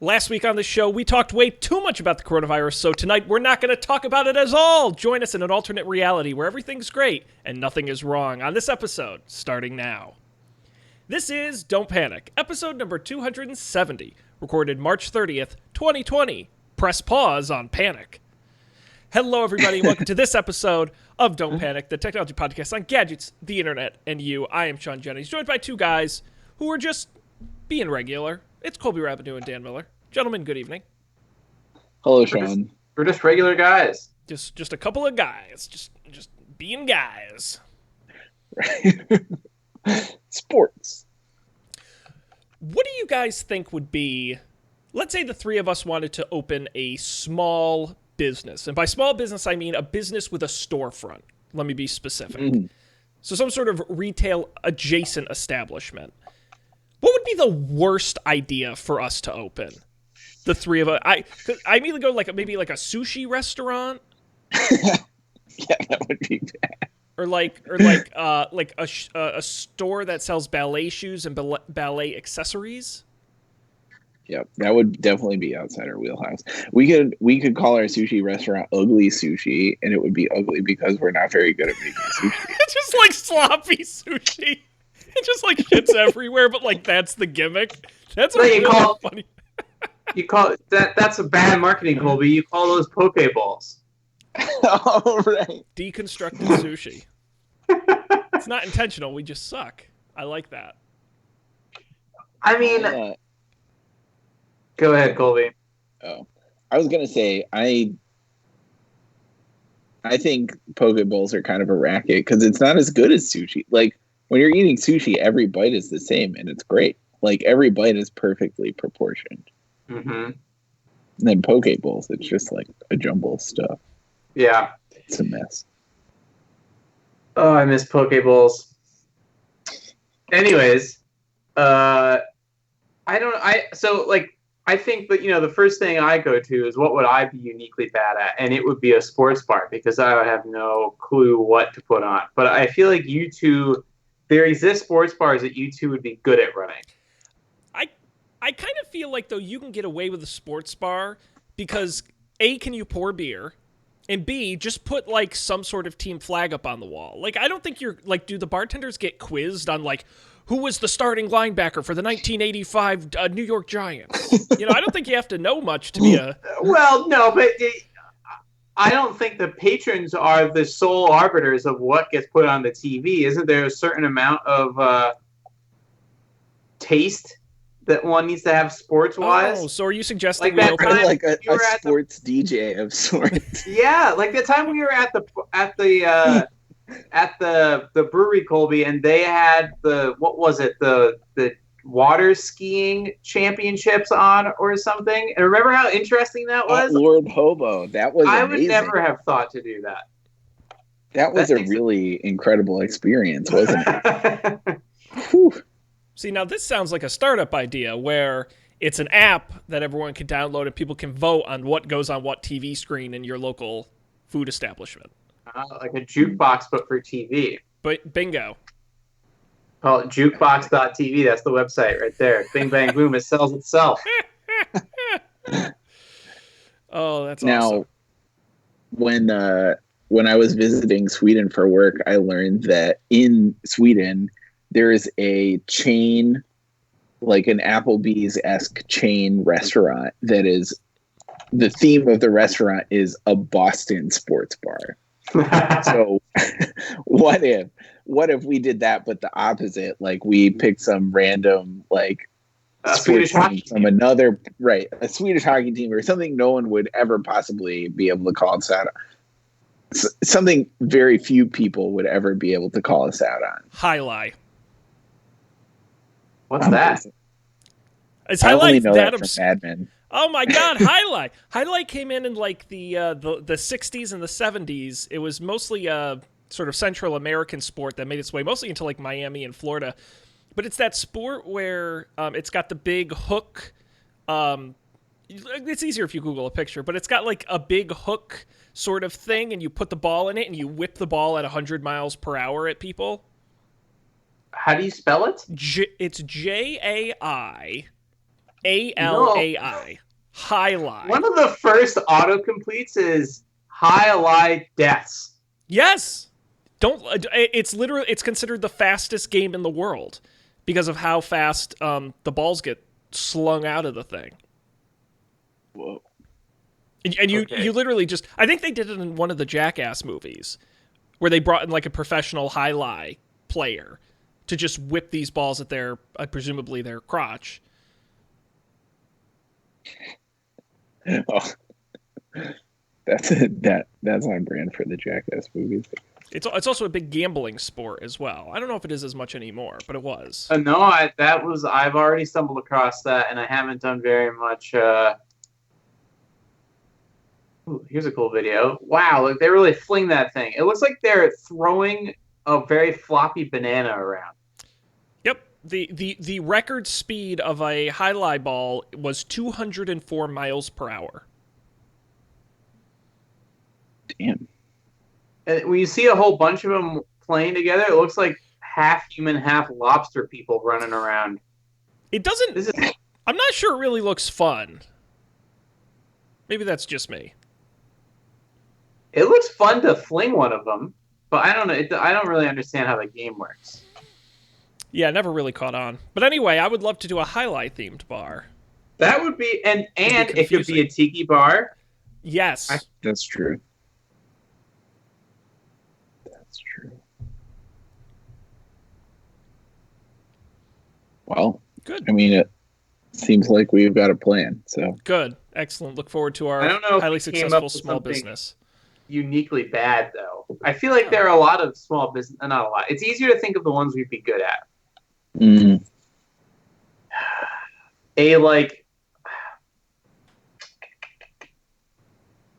Last week on the show, we talked way too much about the coronavirus, so tonight we're not going to talk about it at all. Join us in an alternate reality where everything's great and nothing is wrong on this episode, starting now. This is Don't Panic, episode number 270, recorded March 30th, 2020. Press pause on panic. Hello, everybody, and welcome to this episode of Don't Panic, the technology podcast on gadgets, the internet, and you. I am Sean Jennings, joined by two guys who are just being regular. It's Colby Rabideau and Dan Miller. Gentlemen, good evening. Hello, Sean. We're just regular guys. Just a couple of guys. Just being guys. Sports. What do you guys think would be, let's say the three of us wanted to open a small business. And by small business, I mean a business with a storefront. Let me be specific. So some sort of retail adjacent establishment. What would be the worst idea for us to open? The three of us. I immediately go maybe like a sushi restaurant. Yeah, that would be bad. Or like a store that sells ballet shoes and ballet accessories. Yep, that would definitely be outside our wheelhouse. We could call our sushi restaurant Ugly Sushi, and it would be ugly because we're not very good at making sushi. It's just like sloppy sushi. It just like shit's everywhere, but like that's the gimmick. That's what really funny. You call that's a bad marketing, Colby. You call those poke balls. All right. Deconstructed sushi. It's not intentional. We just suck. I like that. I mean, go ahead, Colby. Oh, I was gonna say I think poke bowls are kind of a racket because it's not as good as sushi. Like when you're eating sushi, every bite is the same and it's great. Like every bite is perfectly proportioned. Mm-hmm. And then poke bowls, it's just like a jumble of stuff. Yeah. It's a mess. Oh, I miss poke bowls. Anyways, I think that, the first thing I go to is what would I be uniquely bad at? And it would be a sports bar because I would have no clue what to put on. But I feel like you two, there exist sports bars that you two would be good at running. I kind of feel like, though, you can get away with a sports bar because, A, can you pour beer? And B, just put, like, some sort of team flag up on the wall. Like, I don't think you're, like, do the bartenders get quizzed on, like, who was the starting linebacker for the 1985 New York Giants? I don't think you have to know much to be a... Well, no, but I don't think the patrons are the sole arbiters of what gets put on the TV. Isn't there a certain amount of taste that one needs to have sports-wise? Oh, so are you suggesting like we open like a sports DJ of sorts? Yeah, like the time we were at the brewery, Colby, and they had the water skiing championships on or something. And remember how interesting that was? Lord Hobo, that was I amazing. would never have thought to do that. That was a really incredible experience, wasn't it? Whew. See, now this sounds like a startup idea where it's an app that everyone can download and people can vote on what goes on what TV screen in your local food establishment. Like a jukebox, but for TV. But bingo. Call it jukebox.tv. That's the website right there. Bing, bang, boom. It sells itself. Oh, that's now, awesome. When I was visiting Sweden for work, I learned that in Sweden, there is a chain, like an Applebee's-esque chain restaurant that is, the theme of the restaurant is a Boston sports bar. So what if we did that, but the opposite? Like we picked some random, like Swedish hockey team from another, right, a Swedish hockey team or something no one would ever possibly be able to call us out on. Something very few people would ever be able to call us out on. Jai-lai. What's that? Is I Jai-lai only know that that from Mad Men. Oh my God, Jai-lai! Jai-lai came in like the 60s and the 70s. It was mostly a sort of Central American sport that made its way mostly into like Miami and Florida. But it's that sport where it's got the big hook. It's easier if you Google a picture, but it's got like a big hook sort of thing, and you put the ball in it, and you whip the ball at 100 miles per hour at people. How do you spell it? It's Jai A-L-A-I. Jai-lai. One of the first autocompletes is jai-lai deaths. Yes. It's considered the fastest game in the world because of how fast the balls get slung out of the thing. Whoa. And you literally just, I think they did it in one of the Jackass movies where they brought in like a professional jai-lai player to just whip these balls at their, presumably their crotch. Oh, that's on brand for the Jackass movies. It's also a big gambling sport as well. I don't know if it is as much anymore, but it was. No, I've already stumbled across that, and I haven't done very much. Ooh, here's a cool video. Wow, like they really fling that thing. It looks like they're throwing a very floppy banana around. Yep. The record speed of a jai-lai ball was 204 miles per hour. Damn. And when you see a whole bunch of them playing together, it looks like half human, half lobster people running around. It doesn't. I'm not sure it really looks fun. Maybe that's just me. It looks fun to fling one of them, but I don't know. I don't really understand how the game works. Yeah, never really caught on. But anyway, I would love to do a jai-lai themed bar. That would be, and it could be a tiki bar. Yes. That's true. That's true. Well, good. I mean, it seems like we've got a plan. So good, excellent. Look forward to our highly successful small business. Uniquely bad, though. I feel like there are a lot of small business, not a lot. It's easier to think of the ones we'd be good at. Mm.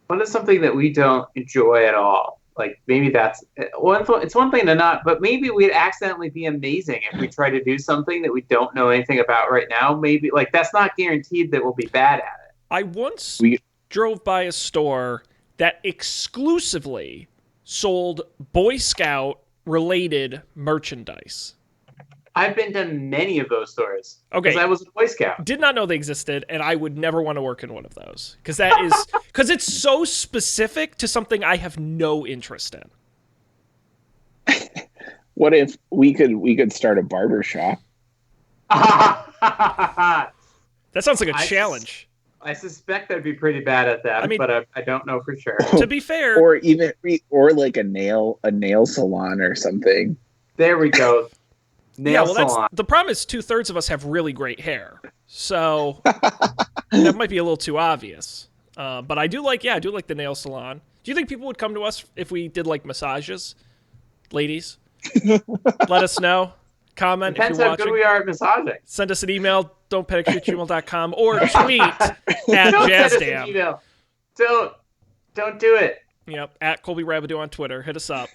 What is something that we don't enjoy at all? Like maybe it's one thing to not, but maybe we'd accidentally be amazing if we try to do something that we don't know anything about right now. Maybe like that's not guaranteed that we'll be bad at it. I once drove by a store that exclusively sold Boy Scout related merchandise. I've been to many of those stores. Okay. Because I was a Boy Scout. Did not know they existed, and I would never want to work in one of those. Because it's so specific to something I have no interest in. What if we could start a barber shop? That sounds like a challenge. I suspect I'd be pretty bad at that, but I don't know for sure. To be fair, or like a nail salon or something. There we go. Salon. The problem is 2/3 of us have really great hair, so that might be a little too obvious. But I do like the nail salon. Do you think people would come to us if we did like massages, ladies? Let us know. Comment Depends if you're how watching. good we are at massaging. Send us an email, don'tpanic@gmail.com, or tweet at JazzDam. Don't do it. Yep, at Colby Rabidou on Twitter. Hit us up.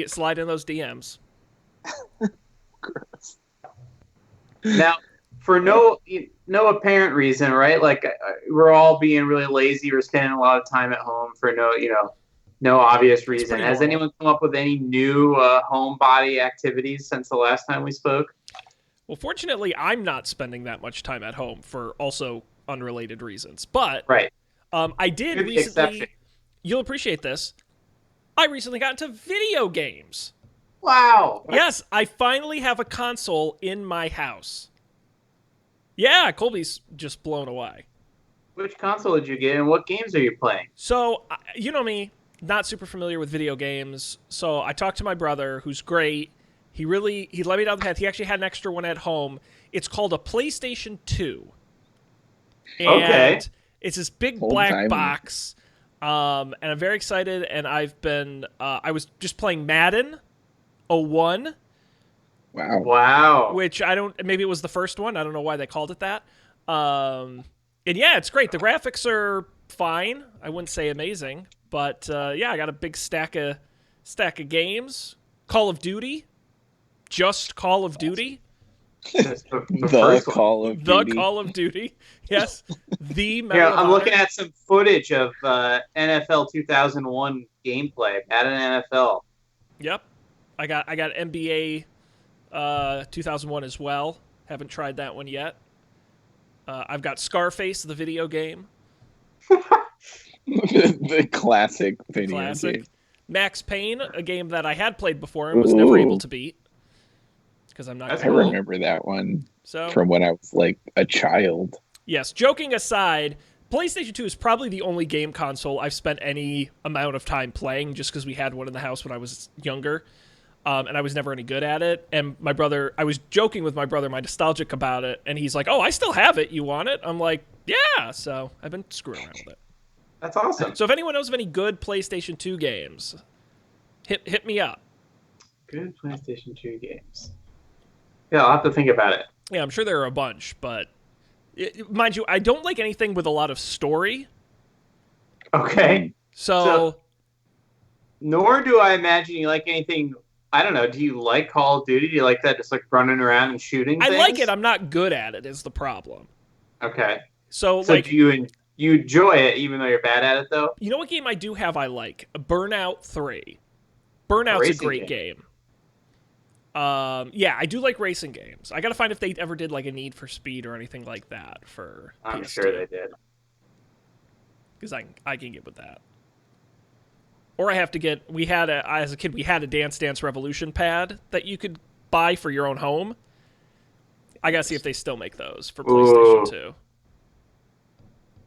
Slide in those DMs. Gross. Now, for no apparent reason, right? Like we're all being really lazy. We're spending a lot of time at home for no obvious reason. Has anyone come up with any new homebody activities since the last time we spoke? Well, fortunately, I'm not spending that much time at home for also unrelated reasons. But right. I did recently. You'll appreciate this. I recently got into video games. Wow. Yes, I finally have a console in my house. Yeah, Colby's just blown away. Which console did you get, and what games are you playing? So, you know me, not super familiar with video games. So I talked to my brother, who's great. He let me down the path. He actually had an extra one at home. It's called a PlayStation 2. And it's this big black box. And I'm very excited, and I've been I was just playing Madden 01. Wow. Which maybe it was the first one. I don't know why they called it that. And yeah, it's great. The graphics are fine. I wouldn't say amazing, but yeah, I got a big stack of games. Call of Duty. Just Call of Duty. The Call of Duty. Yes. I'm looking at some footage of NFL 2001 gameplay. Madden NFL. Yep. I got NBA 2001 as well. Haven't tried that one yet. I've got Scarface, the video game. The classic video Classic. game. Max Payne, a game that I had played before and was never able to beat. Because I'm not That's I good. remember that one So, from when I was like a child. yes, joking aside, PlayStation 2 is probably the only game console I've spent any amount of time playing just because we had one in the house when I was younger. And I was never any good at it. And my brother, I was joking with my brother, my nostalgic about it, and he's like, "Oh, I still have it. You want it?" I'm like, "Yeah." So I've been screwing around with it. That's awesome. So if anyone knows of any good PlayStation 2 games, hit me up. Good PlayStation 2 games. Yeah, I'll have to think about it. Yeah, I'm sure there are a bunch, but mind you, I don't like anything with a lot of story. Okay. So Nor do I imagine you like anything. I don't know. Do you like Call of Duty? Do you like that, just like running around and shooting I things? like it. I'm not good at it. Is the problem. Okay. So do you enjoy it even though you're bad at it though? You know what game I do have I like? Burnout 3. Burnout's a great game. Yeah, I do like racing games. I gotta find if they ever did like a Need for Speed or anything like that for I'm PS2. sure they did. Because I can get with that. Or I have to get, as a kid, we had a Dance Dance Revolution pad that you could buy for your own home. I gotta see if they still make those for PlayStation 2.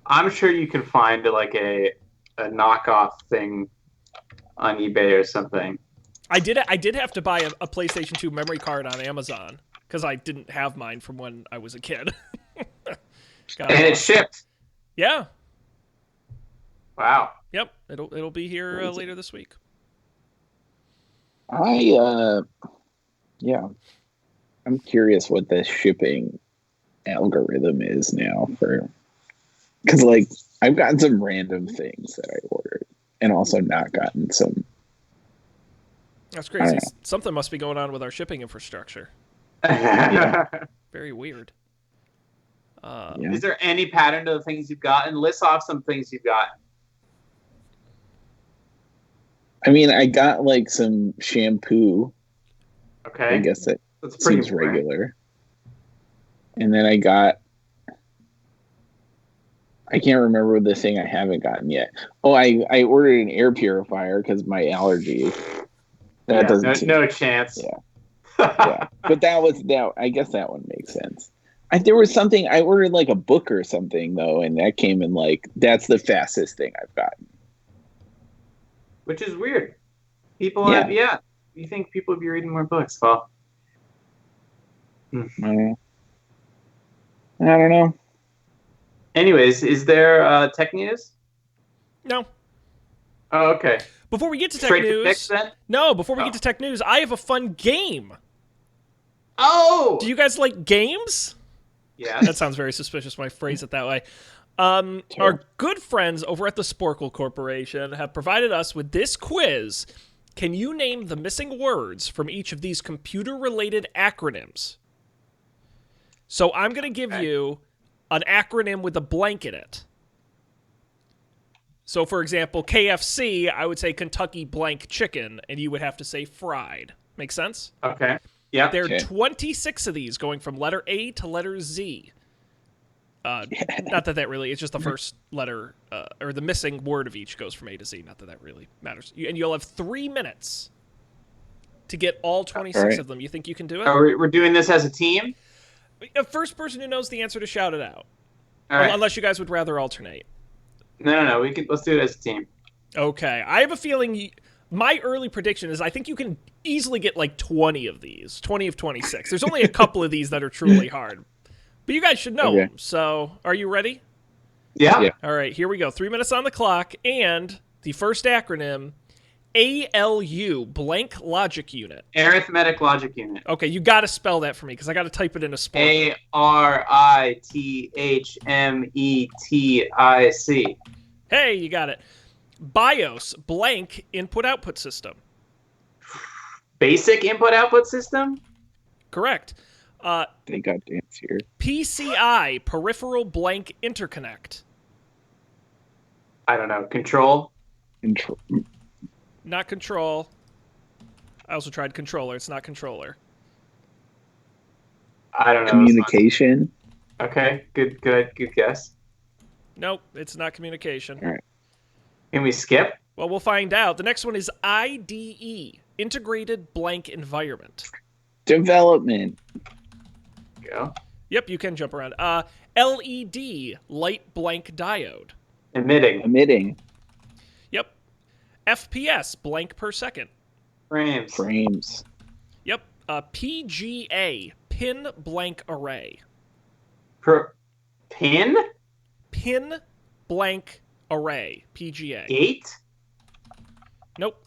I'm sure you can find like a knockoff thing on eBay or something. I did have to buy a PlayStation 2 memory card on Amazon because I didn't have mine from when I was a kid. And it shipped. Yeah. Wow. Yep. It'll be here later this week. I'm curious what the shipping algorithm is now because like I've gotten some random things that I ordered and also not gotten some. That's crazy. Something must be going on with our shipping infrastructure. Yeah. Very weird. Is there any pattern to the things you've gotten? List off some things you've gotten. I mean, I got like some shampoo. Okay. I guess That's pretty seems regular. And then I can't remember the thing I haven't gotten yet. Oh, I ordered an air purifier because my allergy. That doesn't seem, no chance. Yeah. Yeah. But I guess that one makes sense. There was something I ordered like a book or something though, and that came in that's the fastest thing I've gotten. Which is weird. People you think people would be reading more books. Well, I don't know. Anyways, is there tech news? No. Oh, okay. Before we get to tech Straight news, to fix, then? before we get to tech news, I have a fun game. Oh! Do you guys like games? Yeah. That sounds very suspicious when I phrase it that way. Our good friends over at the Sporkle Corporation have provided us with this quiz. Can you name the missing words from each of these computer-related acronyms? So I'm going to give you an acronym with a blank in it. So, for example, KFC, I would say Kentucky blank chicken, and you would have to say fried. Make sense? Okay. Yeah. There are 26 of these going from letter A to letter Z. Not that really, it's just the first letter, or the missing word of each goes from A to Z. Not that really matters. And you'll have 3 minutes to get all 26 of them. You think you can do it? Oh, we're doing this as a team? The first person who knows the answer to shout it out. All right. Unless you guys would rather alternate. No. Let's do it as a team. Okay. I have a feeling my early prediction is I think you can easily get like 20 of these. 20 of 26. There's only a couple of these that are truly hard. But you guys should know them. So, are you ready? Yeah. All right, here we go. 3 minutes on the clock. And the first acronym, ALU, blank logic unit. Arithmetic logic unit. Okay, you got to spell that for me because I got to type it in a sport. ARITHMETIC. Hey, you got it. BIOS, blank input-output system. Basic input-output system? Correct. They got dance here. PCI, peripheral blank interconnect. I don't know. Control? Not control. I also tried controller. It's not controller. I don't know. Communication? Okay, good guess. Nope, it's not communication. All right. Can we skip? Well, we'll find out. The next one is IDE, Integrated Blank Environment. Development. Go. Yep, you can jump around. LED, Light Blank Diode. Emitting. Emitting. Yep. FPS, blank per second. Frames. Frames. Yep. PGA, Pin Blank Array. Pin? Pin Blank Array, PGA. Gate? Nope.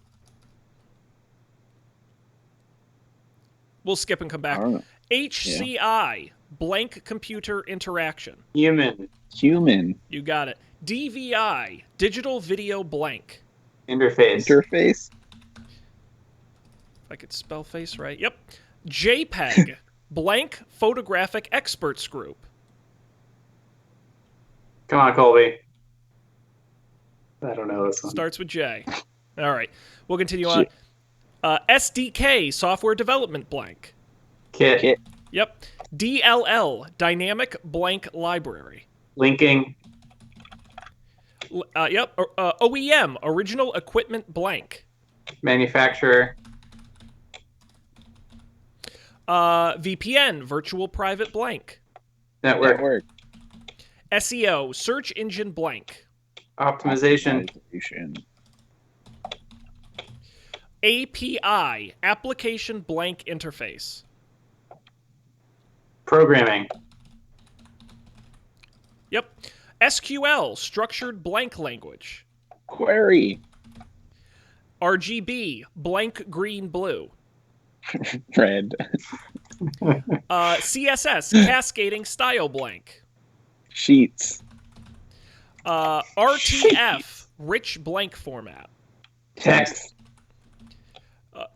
We'll skip and come back. I don't know. HCI, Blank Computer Interaction. Human. Human. You got it. DVI, Digital Video Blank. Interface. Interface. If I could spell face right. Yep. JPEG, Blank Photographic Experts Group. Come on, Colby. I don't know this one. Starts with J. All right. We'll continue on. SDK, Software Development Blank. Kit. Kit. Yep. DLL, Dynamic Blank Library. Linking. Yep. OEM, Original Equipment Blank. Manufacturer. VPN, Virtual Private Blank. Network. SEO, Search Engine Blank. Optimization. API, Application Blank Interface. Programming. Yep. SQL, Structured Blank Language. Query. RGB, Blank Green Blue. Red. CSS, Cascading Style Blank. Sheets. RTF, Rich Blank Format. Text.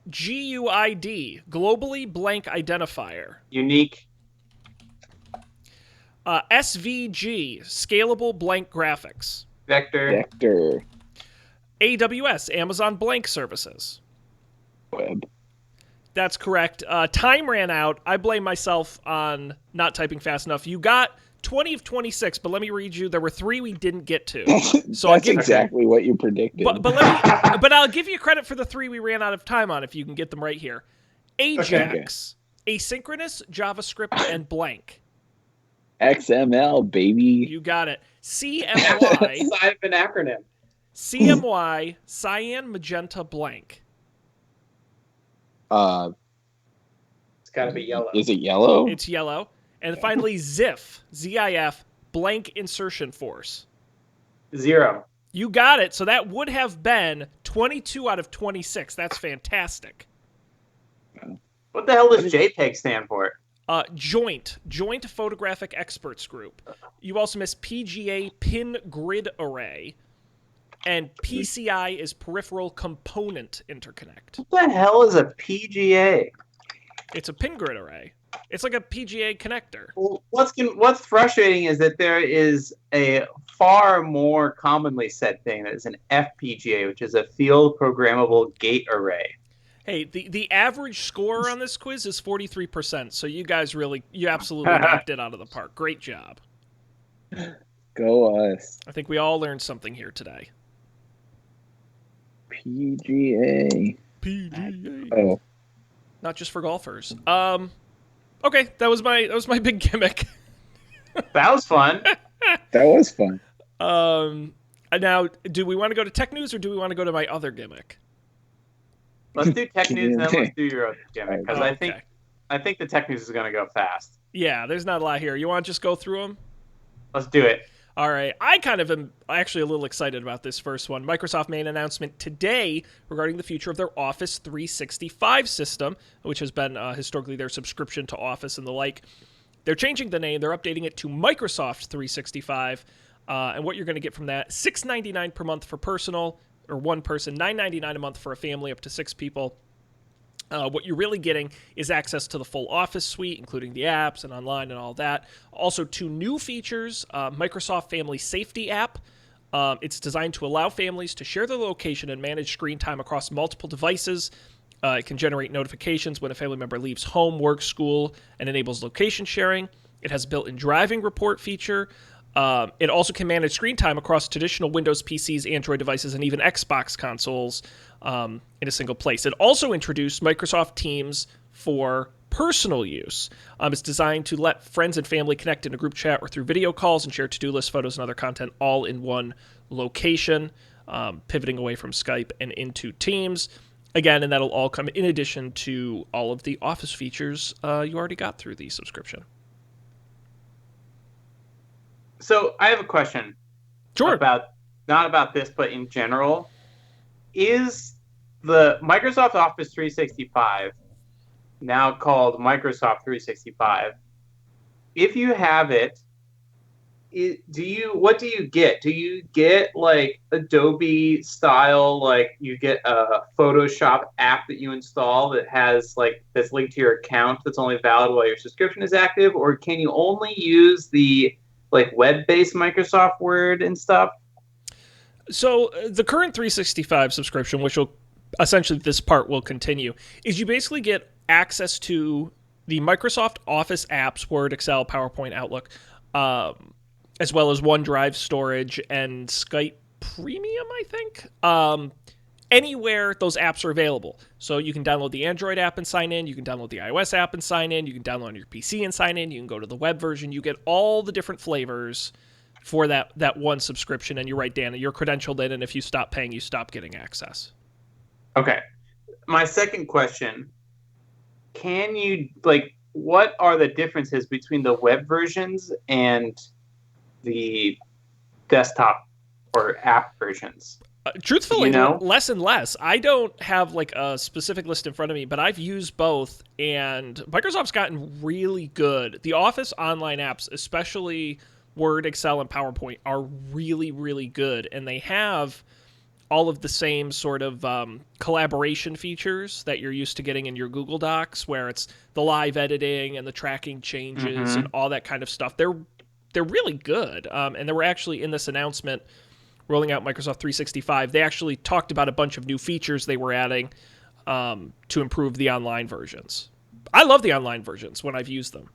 GUID, Globally Blank Identifier. Unique. SVG, Scalable Blank Graphics. Vector. Vector. AWS, Amazon Blank Services. Web. That's correct. Time ran out. I blame myself on not typing fast enough. You got 20 of 26, but let me read you. There were 3 we didn't get to. So That's exactly what you predicted. But I'll give you credit for the 3 we ran out of time on if you can get them right here. Ajax, Asynchronous, JavaScript, and blank. XML, baby. You got it. CMY, Side of an acronym. CMY, Cyan, Magenta, blank. It's got to be yellow. Is it yellow? It's yellow. And finally, ZIF, ZIF, blank insertion force. 0. You got it. So that would have been 22 out of 26. That's fantastic. What the hell does JPEG stand for? Joint Photographic Experts Group. You also missed PGA, Pin Grid Array. And PCI is Peripheral Component Interconnect. What the hell is a PGA? It's a pin grid array. It's like a PGA connector. Well, what's frustrating is that there is a far more commonly said thing that is an FPGA, which is a Field Programmable Gate Array. Hey, the average score on this quiz is 43%, so you guys you absolutely knocked it out of the park. Great job. Go us. I think we all learned something here today. PGA. Oh. Not just for golfers. Okay, that was my big gimmick. That was fun. That was fun. Now, do we want to go to tech news or do we want to go to my other gimmick? Let's do tech news and then let's do your other gimmick because Okay. I think the tech news is going to go fast. Yeah, there's not a lot here. You want to just go through them? Let's do it. All right. I kind of am actually a little excited about this first one. Microsoft made an announcement today regarding the future of their Office 365 system, which has been historically their subscription to Office and the like. They're changing the name. They're updating it to Microsoft 365. And what you're going to get from that, $6.99 per month for personal, or one person, $9.99 a month for a family up to 6 people. What you're really getting is access to the full Office suite, including the apps and online and all that. Also, 2 new features, Microsoft Family Safety app. It's designed to allow families to share their location and manage screen time across multiple devices. It can generate notifications when a family member leaves home, work, school, and enables location sharing. It has a built-in driving report feature. It also can manage screen time across traditional Windows PCs, Android devices, and even Xbox consoles in a single place. It also introduced Microsoft Teams for personal use. It's designed to let friends and family connect in a group chat or through video calls and share to-do lists, photos, and other content all in one location, pivoting away from Skype and into Teams. Again, and that'll all come in addition to all of the Office features you already got through the subscription. So I have a question. Sure. Not about this, but in general. Is the Microsoft Office 365, now called Microsoft 365, if you have it, what do you get? Do you get like Adobe style, like you get a Photoshop app that you install that's linked to your account that's only valid while your subscription is active, or can you only use the like web-based Microsoft Word and stuff? So the current 365 subscription, which will essentially this part will continue, is you basically get access to the Microsoft Office apps, Word, Excel, PowerPoint, Outlook, as well as OneDrive storage and Skype Premium, I think. Anywhere those apps are available. So you can download the Android app and sign in. You can download the iOS app and sign in. You can download on your PC and sign in. You can go to the web version. You get all the different flavors for that one subscription. And you're right, Dan, you're credentialed in, and if you stop paying, you stop getting access. Okay. My second question, can you, what are the differences between the web versions and the desktop or app versions? Truthfully, less and less. I don't have like a specific list in front of me, but I've used both, and Microsoft's gotten really good. The Office online apps, especially Word, Excel, and PowerPoint, are really, really good, and they have all of the same sort of collaboration features that you're used to getting in your Google Docs, where it's the live editing and the tracking changes and all that kind of stuff. They're really good, and they were actually in this announcement rolling out Microsoft 365, they actually talked about a bunch of new features they were adding to improve the online versions. I love the online versions when I've used them.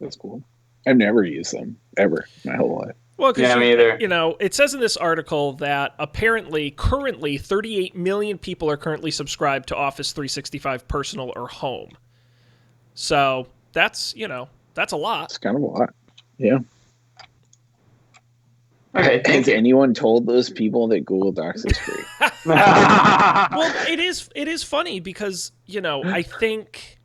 That's cool. I've never used them, ever, my whole life. Well, because me either. It says in this article that apparently, currently, 38 million people are currently subscribed to Office 365 Personal or Home. So that's a lot. It's kind of a lot. Yeah. Okay, has anyone told those people that Google Docs is free? Well, it is funny because, I think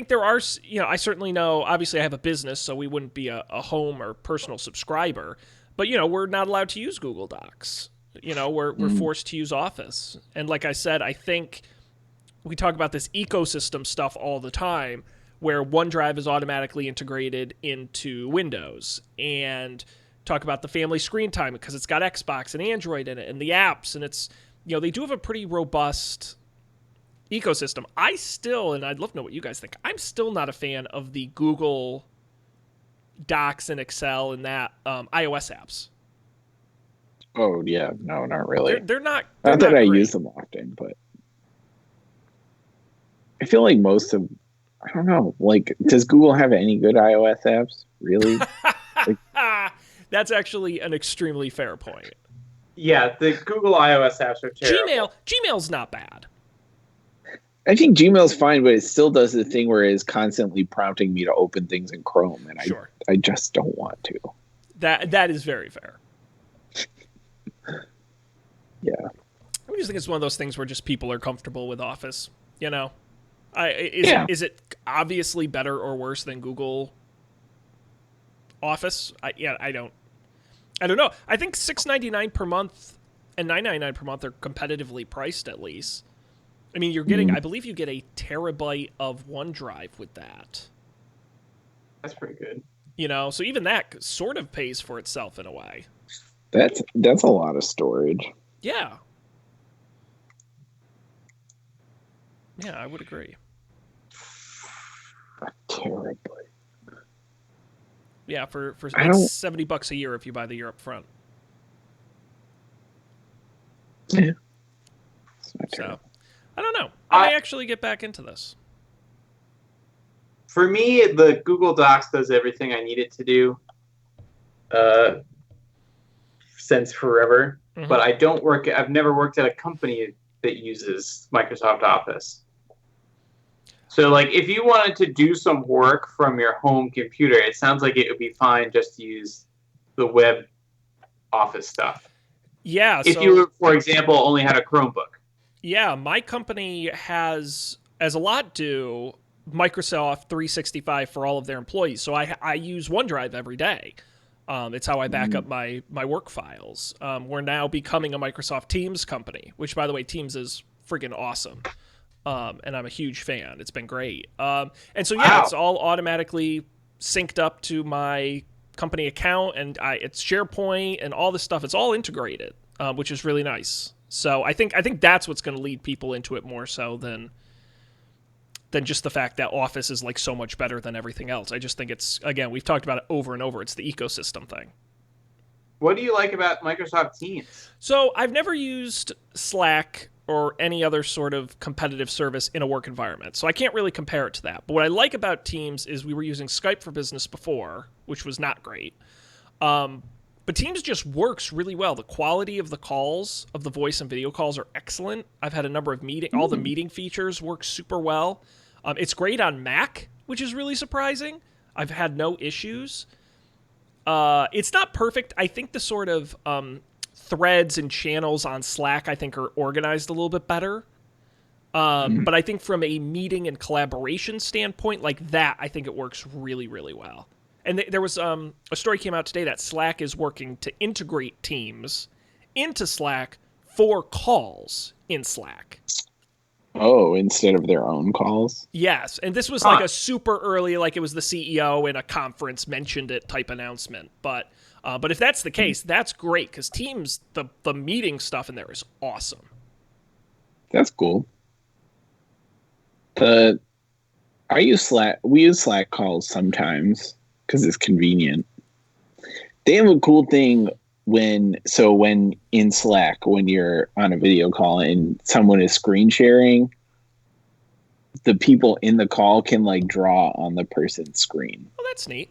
there are, I certainly know, obviously I have a business, so we wouldn't be a home or personal subscriber, but, we're not allowed to use Google Docs. We're forced to use Office. And like I said, I think we talk about this ecosystem stuff all the time, where OneDrive is automatically integrated into Windows, and talk about the family screen time because it's got Xbox and Android in it and the apps, and it's, they do have a pretty robust ecosystem. And I'd love to know what you guys think, I'm still not a fan of the Google Docs and Excel and that iOS apps. Oh, yeah. No, not really. They're not that great. I use them often, but I feel like most of, I don't know, does Google have any good iOS apps? Really? That's actually an extremely fair point. Yeah, the Google iOS apps are terrible. Gmail's not bad. I think Gmail's fine, but it still does the thing where it's constantly prompting me to open things in Chrome, and sure. I just don't want to. That is very fair. Yeah. I just think it's one of those things where just people are comfortable with Office, Is it obviously better or worse than Google Office? I don't know. I think $6.99 per month and $9.99 per month are competitively priced, at least. I mean, you're getting, I believe you get a terabyte of OneDrive with that. That's pretty good. So even that sort of pays for itself in a way. That's a lot of storage. Yeah. Yeah, I would agree. A terabyte. Yeah, for like $70 a year if you buy the year up front. Yeah. So, I don't know. I may actually get back into this. For me, the Google Docs does everything I need it to do since forever. Mhm. But I've never worked at a company that uses Microsoft Office. So, like, if you wanted to do some work from your home computer, it sounds like it would be fine just to use the web Office stuff. Yeah. If you, for example, only had a Chromebook. Yeah, my company has, as a lot do, Microsoft 365 for all of their employees. So I use OneDrive every day. It's how I back up my work files. We're now becoming a Microsoft Teams company, which, by the way, Teams is friggin' awesome. And I'm a huge fan. It's been great. And so, yeah, Wow. it's all automatically synced up to my company account, and it's SharePoint and all this stuff. It's all integrated, which is really nice. So I think that's what's going to lead people into it more so than just the fact that Office is like so much better than everything else. I just think it's, again, we've talked about it over and over. It's the ecosystem thing. What do you like about Microsoft Teams? So I've never used Slack or any other sort of competitive service in a work environment, so I can't really compare it to that. But what I like about Teams is we were using Skype for Business before, which was not great. But Teams just works really well. The quality of the calls, of the voice and video calls, are excellent. I've had a number of all the meeting features work super well. It's great on Mac, which is really surprising. I've had no issues. It's not perfect. I think the sort of threads and channels on Slack, I think, are organized a little bit better. But I think from a meeting and collaboration standpoint, like that, I think it works really, really well. And there was a story came out today that Slack is working to integrate Teams into Slack for calls in Slack. Oh, instead of their own calls? Yes, and this was like a super early, like it was the CEO in a conference mentioned it type announcement. But if that's the case, that's great, because Teams, the meeting stuff in there is awesome. That's cool. I use Slack. We use Slack calls sometimes because it's convenient. They have a cool thing when in Slack, when you're on a video call and someone is screen sharing, the people in the call can like draw on the person's screen. Oh, that's neat.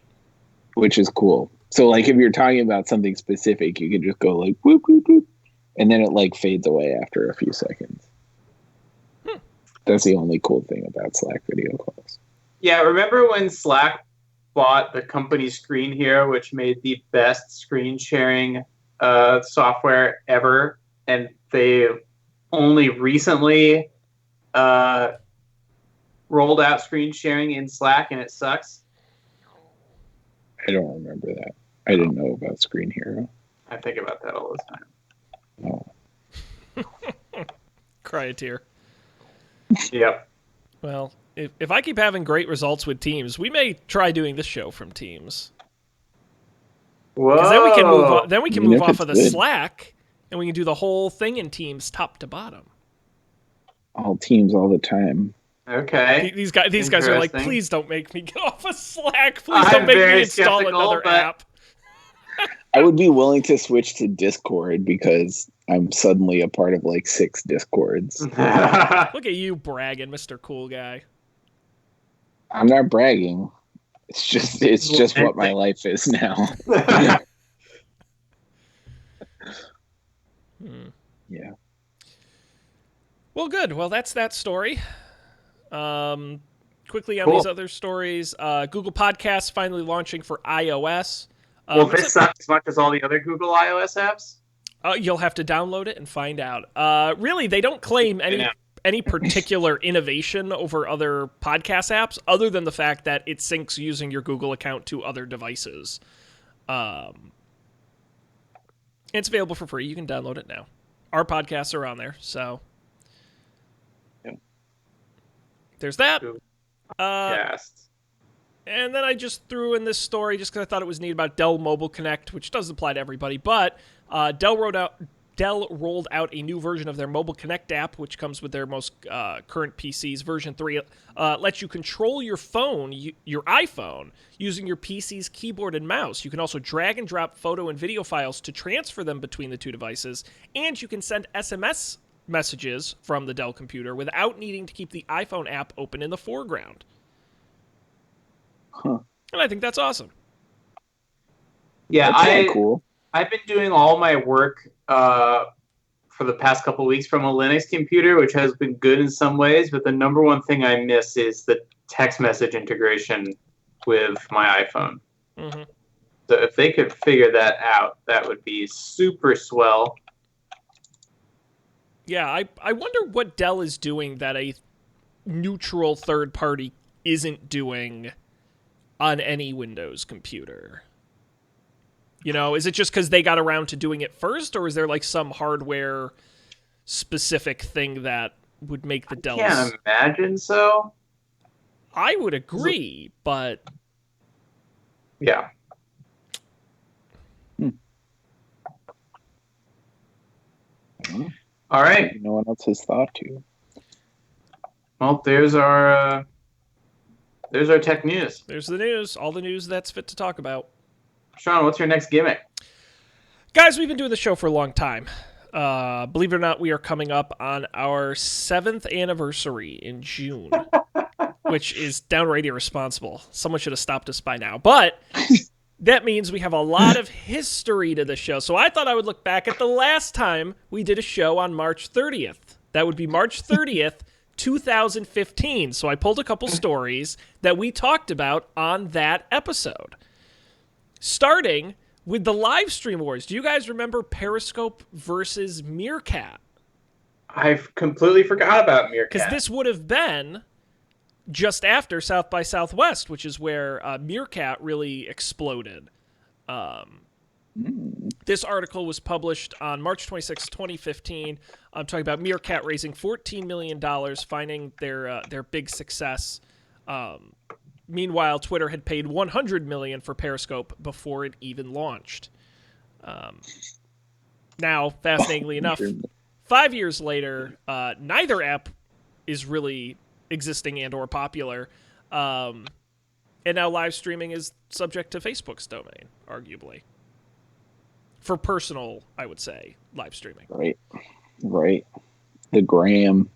Which is cool. So like if you're talking about something specific, you can just go like whoop, whoop, whoop, and then it like fades away after a few seconds. That's the only cool thing about Slack video calls. Yeah, remember when Slack bought the company Screen Hero, which made the best screen sharing software ever, and they only recently rolled out screen sharing in Slack, and it sucks? I don't remember that. I didn't know about Screen Hero. I think about that all the time. Oh. Cry a tear. Yep. Well, if I keep having great results with Teams, we may try doing this show from Teams. Whoa. Because then we can move on. Then we can move off of the good. Slack, and we can do the whole thing in Teams, top to bottom. All Teams all the time. Okay. These guys are like, please don't make me get off of Slack. Please I'm don't make very me install skeptical, another but- app. I would be willing to switch to Discord because I'm suddenly a part of like 6 Discords. Look at you bragging, Mr. Cool Guy. I'm not bragging. It's just what my life is now. Yeah. Well, good. Well, that's that story. Quickly on Cool. these other stories, Google Podcasts finally launching for iOS. Will this suck as much as all the other Google iOS apps? You'll have to download it and find out. Really, they don't claim any particular innovation over other podcast apps, other than the fact that it syncs using your Google account to other devices. It's available for free. You can download it now. Our podcasts are on there, so there's that. Yes. And then I just threw in this story just because I thought it was neat about Dell Mobile Connect, which doesn't apply to everybody, but Dell rolled out a new version of their Mobile Connect app, which comes with their most current PCs. Version 3 lets you control your phone, your iPhone, using your PC's keyboard and mouse. You can also drag and drop photo and video files to transfer them between the two devices, and you can send SMS messages from the Dell computer without needing to keep the iPhone app open in the foreground. Huh. And I think that's awesome. Yeah, That's kinda cool. I've been doing all my work for the past couple of weeks from a Linux computer, which has been good in some ways, but the number one thing I miss is the text message integration with my iPhone. Mm-hmm. So if they could figure that out, that would be super swell. Yeah, I wonder what Dell is doing that a neutral third party isn't doing on any Windows computer. You know, is it just because they got around to doing it first, or is there like some hardware specific thing that would make the Dells? I can't imagine so. I would agree, but yeah. All right. No one else has thought to. Well, there's our tech news. There's the news. All the news that's fit to talk about. Sean, what's your next gimmick? Guys, we've been doing the show for a long time. Believe it or not, we are coming up on our 7th anniversary in June, which is downright irresponsible. Someone should have stopped us by now. But that means we have a lot of history to the show. So I thought I would look back at the last time we did a show on March 30th. That would be March 30th, 2015. So I pulled a couple stories that we talked about on that episode. Starting with the Livestream Wars. Do you guys remember Periscope versus Meerkat? I've completely forgot about Meerkat. Because this would have been just after South by Southwest, which is where Meerkat really exploded. This article was published on March 26, 2015. I'm talking about Meerkat raising $14 million, finding their big success. Meanwhile, Twitter had paid $100 million for Periscope before it even launched. Now, fascinatingly enough, 5 years later, neither app is really existing and or popular. And now live streaming is subject to Facebook's domain, arguably. For personal, I would say, live streaming. Right. The gram.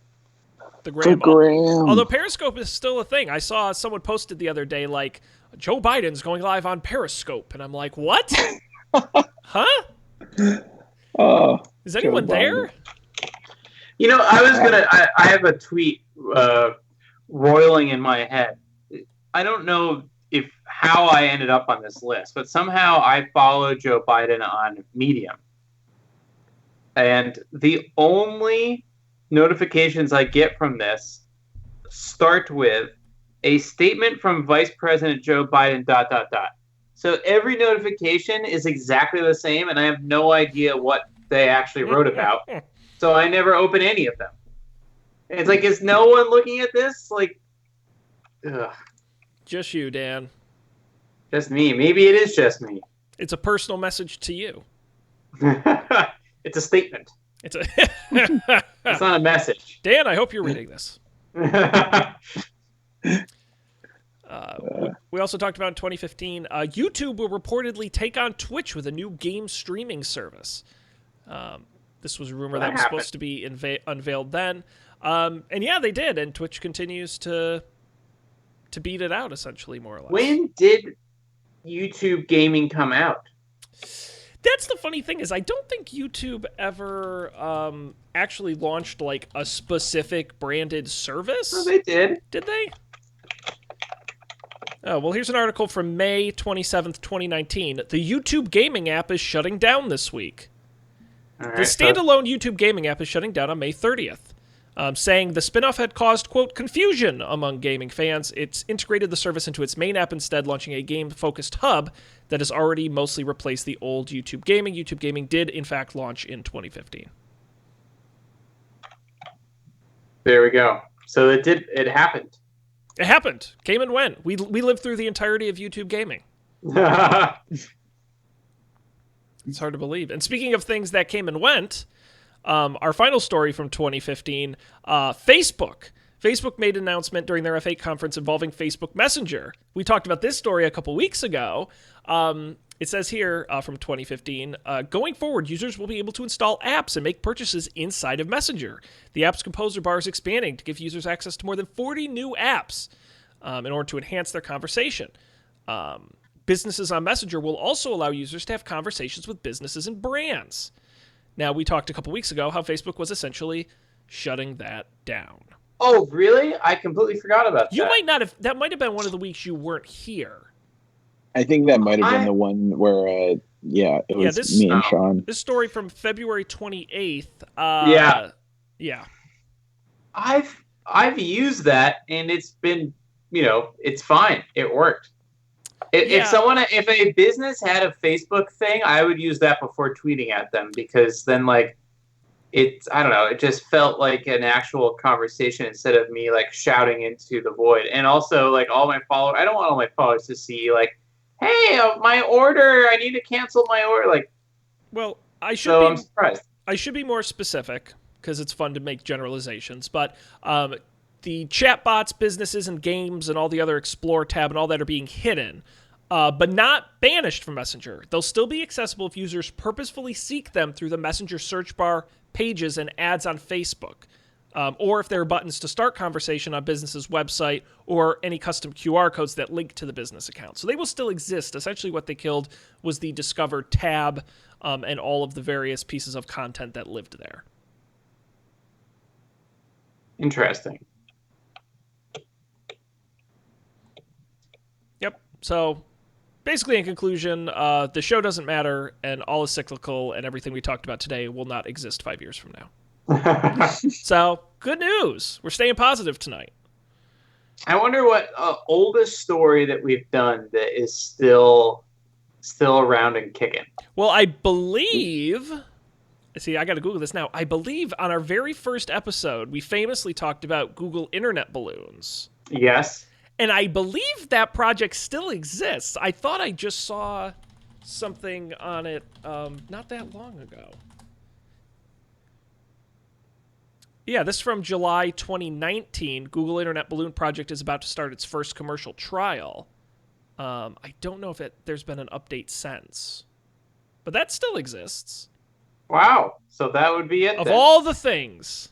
The gram. Although Periscope is still a thing. I saw someone posted the other day, like, Joe Biden's going live on Periscope. And I'm like, what? Huh? Is anyone there? You know, I have a tweet roiling in my head. I don't know how I ended up on this list, but somehow I follow Joe Biden on Medium. And the only notifications I get from this start with a statement from Vice President Joe Biden, ... So every notification is exactly the same, and I have no idea what they actually wrote about. So I never open any of them. And it's like, is no one looking at this? Like, ugh. Just you, Dan. Just me. Maybe it is just me. It's a personal message to you. It's a statement. It's a It's not a message. Dan, I hope you're reading this. We also talked about in 2015, YouTube will reportedly take on Twitch with a new game streaming service. This was a rumor that was supposed to be unveiled then. And yeah, they did. And Twitch continues to beat it out, essentially, more or less. When did YouTube gaming come out? That's the funny thing is I don't think YouTube ever actually launched like a specific branded service. Oh, they did. Did they? Oh, well, here's an article from May 27th, 2019. The YouTube gaming app is shutting down this week. Right, the standalone YouTube gaming app is shutting down on May 30th, saying the spinoff had caused, quote, confusion among gaming fans. It's integrated the service into its main app instead, launching a game-focused hub that has already mostly replaced the old YouTube Gaming. YouTube Gaming did, in fact, launch in 2015. There we go. So it happened. It happened. Came and went. We lived through the entirety of YouTube Gaming. It's hard to believe. And speaking of things that came and went, our final story from 2015, Facebook. Facebook made an announcement during their F8 conference involving Facebook Messenger. We talked about this story a couple weeks ago. It says here from 2015, going forward, users will be able to install apps and make purchases inside of Messenger. The app's composer bar is expanding to give users access to more than 40 new apps in order to enhance their conversation. Businesses on Messenger will also allow users to have conversations with businesses and brands. Now, we talked a couple weeks ago how Facebook was essentially shutting that down. Oh, really? I completely forgot about that. You might not have. That might have been one of the weeks you weren't here. I think that might have been the one where, it was me and Sean. This story from February 28th. Yeah. I've used that, and it's been, it's fine. It worked. If a business had a Facebook thing, I would use that before tweeting at them, because then I don't know, it just felt like an actual conversation instead of me shouting into the void. And also all my followers, I don't want all my followers to see hey, my order, I need to cancel my order. Well, I'm surprised. I should be more specific because it's fun to make generalizations, but the chatbots, businesses, and games and all the other Explore tab and all that are being hidden, but not banished from Messenger. They'll still be accessible if users purposefully seek them through the Messenger search bar, pages, and ads on Facebook, or if there are buttons to start conversation on business's website or any custom QR codes that link to the business account. So they will still exist. Essentially what they killed was the Discover tab and all of the various pieces of content that lived there. Interesting. Yep. So basically, in conclusion, the show doesn't matter, and all is cyclical, and everything we talked about today will not exist 5 years from now. So, good news. We're staying positive tonight. I wonder what oldest story that we've done that is still around and kicking. Well, I believe... See, I got to Google this now. I believe on our very first episode, we famously talked about Google Internet balloons. Yes. And I believe that project still exists. I thought I just saw something on it not that long ago. Yeah, this is from July 2019. Google Internet Balloon Project is about to start its first commercial trial. I don't know if there's been an update since. But that still exists. Wow. So that would be it Of then. all the things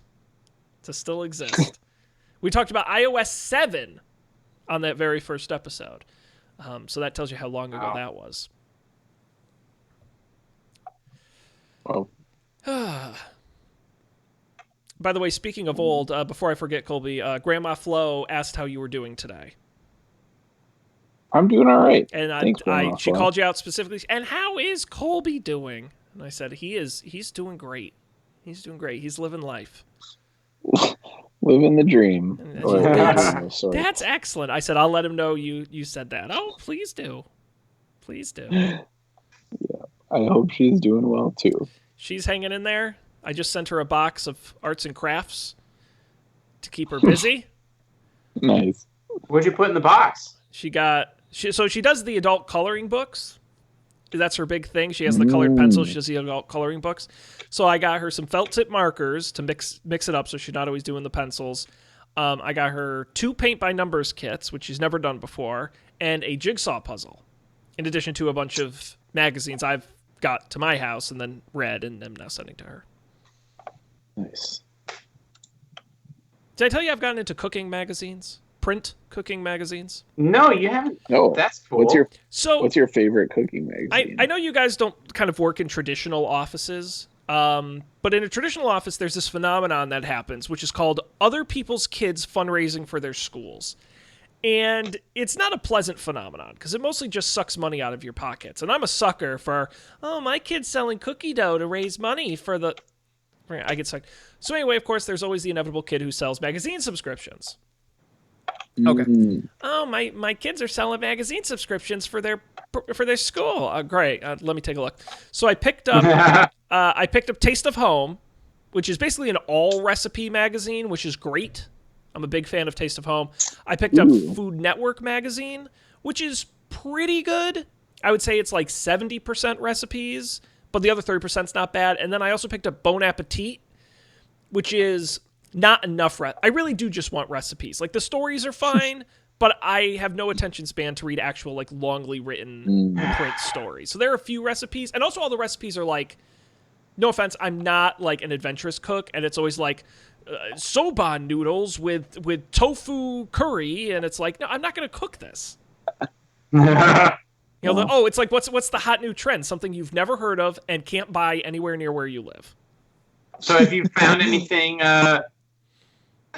to still exist. We talked about iOS 7 on that very first episode. So that tells you how long ago that was. Wow. By the way, speaking of old, before I forget, Colby, Grandma Flo asked how you were doing today. I'm doing all right. And Thanks, she called you out specifically. And how is Colby doing? And I said, he's doing great. He's doing great. He's living life. Living the dream. That's excellent. I said, I'll let him know you said that. Oh, please do. Please do. Yeah. I hope she's doing well, too. She's hanging in there. I just sent her a box of arts and crafts to keep her busy. Nice. What'd you put in the box? She does the adult coloring books. That's her big thing. She has the colored pencils. She does the adult coloring books. So I got her some felt tip markers to mix it up so she's not always doing the pencils. I got her 2 paint by numbers kits, which she's never done before, and a jigsaw puzzle, in addition to a bunch of magazines I've got to my house and then read and am now sending to her. Nice. Did I tell you I've gotten into cooking magazines? Print cooking magazines? No, you haven't. No. That's cool. What's your favorite cooking magazine? I know you guys don't kind of work in traditional offices, but in a traditional office, there's this phenomenon that happens, which is called other people's kids fundraising for their schools. And it's not a pleasant phenomenon because it mostly just sucks money out of your pockets. And I'm a sucker for, my kid's selling cookie dough to raise money for the... I get sucked. So anyway, of course, there's always the inevitable kid who sells magazine subscriptions. Okay. Oh, my kids are selling magazine subscriptions for their school. Great. Let me take a look. So I picked up Taste of Home, which is basically an all recipe magazine, which is great. I'm a big fan of Taste of Home. I picked up Food Network magazine, which is pretty good. I would say it's like 70% recipes, but the other 30% is not bad. And then I also picked up Bon Appetit, which is not enough. I really do just want recipes. Like, the stories are fine, but I have no attention span to read actual, like, longly written print stories. So there are a few recipes. And also all the recipes are like, no offense, I'm not like an adventurous cook. And it's always like soba noodles with tofu curry. And it's like, no, I'm not going to cook this. It's like what's the hot new trend? Something you've never heard of and can't buy anywhere near where you live. So have you found anything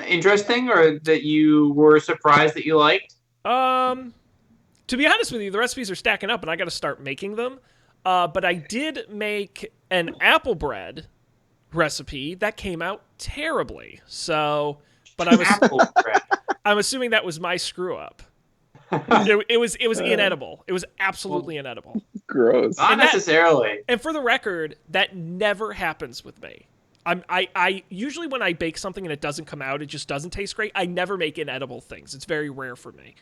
interesting or that you were surprised that you liked? To be honest with you, the recipes are stacking up, and I got to start making them. But I did make an apple bread recipe that came out terribly. So, but I'm assuming that was my screw up. It was inedible. It was absolutely inedible. Gross. Not necessarily. And for the record, that never happens with me. I usually when I bake something and it doesn't come out, it just doesn't taste great. I never make inedible things. It's very rare for me.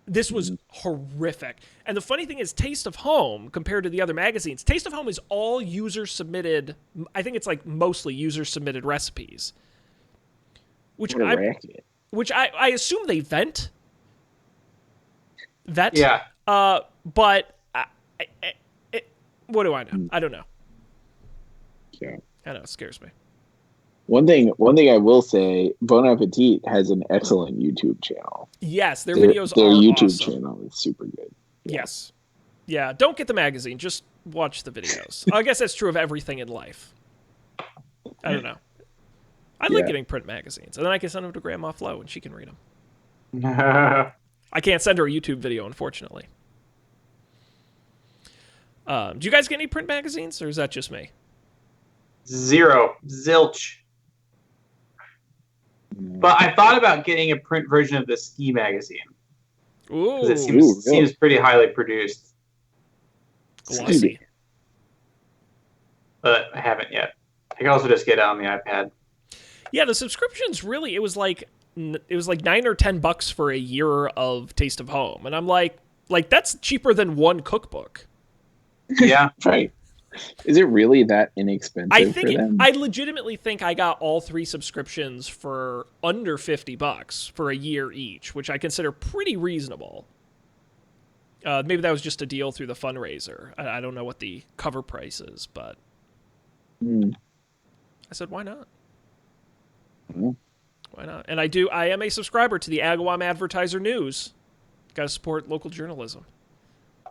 This was horrific. And the funny thing is, Taste of Home, compared to the other magazines, Taste of Home is all user-submitted. I think it's like mostly user-submitted recipes. Which I assume they vet. Yeah. But what do I know? I don't know. Yeah. I know, it scares me. One thing I will say, Bon Appetit has an excellent YouTube channel. Yes, their videos their are YouTube awesome. channel is super good. Yeah. Yes. Yeah, don't get the magazine, just watch the videos. I guess that's true of everything in life. I don't know. I like getting print magazines, and then I can send them to Grandma Flo, and she can read them. I can't send her a YouTube video, unfortunately. Do you guys get any print magazines, or is that just me? Zero. Zilch. But I thought about getting a print version of the Ski magazine. Ooh. Because it seems pretty highly produced. Glossy. But I haven't yet. I can also just get it on the iPad. Yeah, the subscriptions really, it was like $9 or $10 for a year of Taste of Home. And I'm like that's cheaper than one cookbook. Yeah. Right. Is it really that inexpensive for them? I legitimately think I got all 3 subscriptions for under $50 for a year each, which I consider pretty reasonable. Maybe that was just a deal through the fundraiser. I don't know what the cover price is, but I said, why not? Why not? And I am a subscriber to the Agawam Advertiser News. Got to support local journalism.